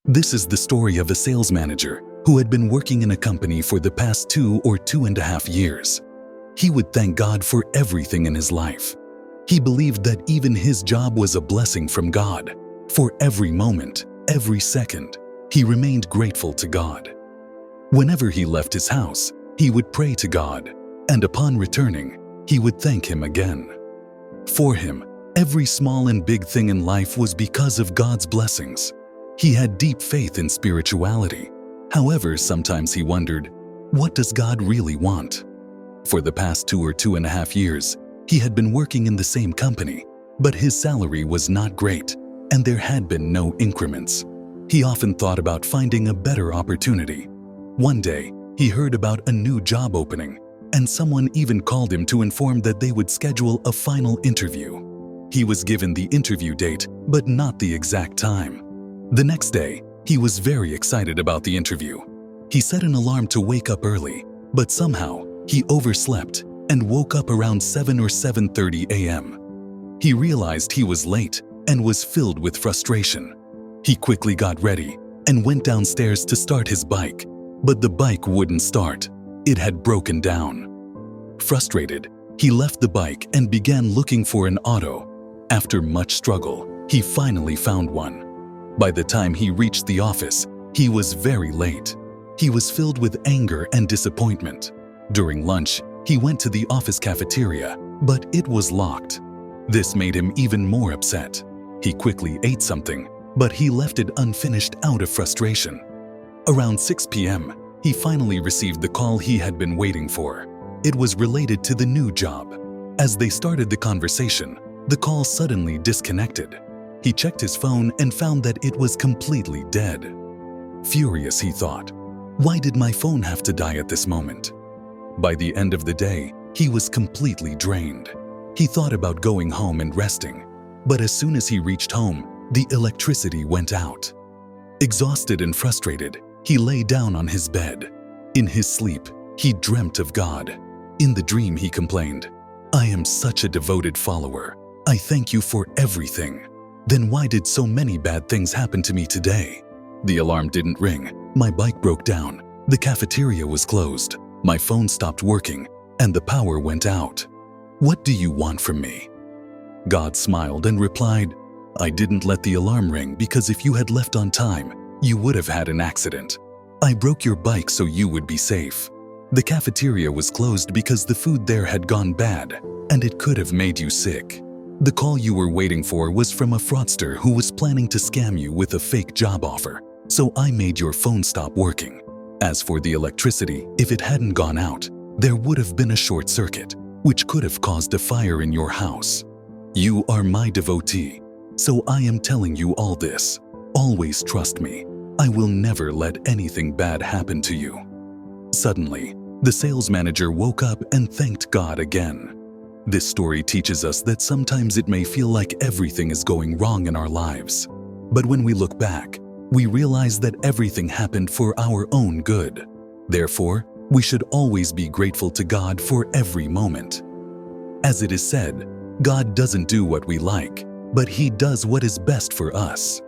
This is the story of a sales manager who had been working in a company for the past 2.5 years. He would thank God for everything in his life. He believed that even his job was a blessing from God. For every moment, every second, he remained grateful to God. Whenever he left his house, he would pray to God, and upon returning, he would thank Him again. For him, every small and big thing in life was because of God's blessings. He had deep faith in spirituality. However, sometimes he wondered, what does God really want? For the past 2.5 years, he had been working in the same company, but his salary was not great, and there had been no increments. He often thought about finding a better opportunity. One day, he heard about a new job opening, and someone even called him to inform that they would schedule a final interview. He was given the interview date, but not the exact time. The next day, he was very excited about the interview. He set an alarm to wake up early, but somehow he overslept and woke up around 7 or 7:30 a.m. He realized he was late and was filled with frustration. He quickly got ready and went downstairs to start his bike, but the bike wouldn't start. It had broken down. Frustrated, he left the bike and began looking for an auto. After much struggle, he finally found one. By the time he reached the office, he was very late. He was filled with anger and disappointment. During lunch, he went to the office cafeteria, but it was locked. This made him even more upset. He quickly ate something, but he left it unfinished out of frustration. Around 6 p.m., he finally received the call he had been waiting for. It was related to the new job. As they started the conversation, the call suddenly disconnected. He checked his phone and found that it was completely dead. Furious, he thought, why did my phone have to die at this moment? By the end of the day, he was completely drained. He thought about going home and resting, but as soon as he reached home, the electricity went out. Exhausted and frustrated, he lay down on his bed. In his sleep, he dreamt of God. In the dream, he complained, I am such a devoted follower. I thank you for everything. Then why did so many bad things happen to me today? The alarm didn't ring, my bike broke down, the cafeteria was closed, my phone stopped working, and the power went out. What do you want from me? God smiled and replied, I didn't let the alarm ring because if you had left on time, you would have had an accident. I broke your bike so you would be safe. The cafeteria was closed because the food there had gone bad, and it could have made you sick. The call you were waiting for was from a fraudster who was planning to scam you with a fake job offer, so I made your phone stop working. As for the electricity, if it hadn't gone out, there would have been a short circuit, which could have caused a fire in your house. You are my devotee, so I am telling you all this. Always trust me. I will never let anything bad happen to you. Suddenly, the sales manager woke up and thanked God again. This story teaches us that sometimes it may feel like everything is going wrong in our lives. But when we look back, we realize that everything happened for our own good. Therefore, we should always be grateful to God for every moment. As it is said, God doesn't do what we like, but He does what is best for us.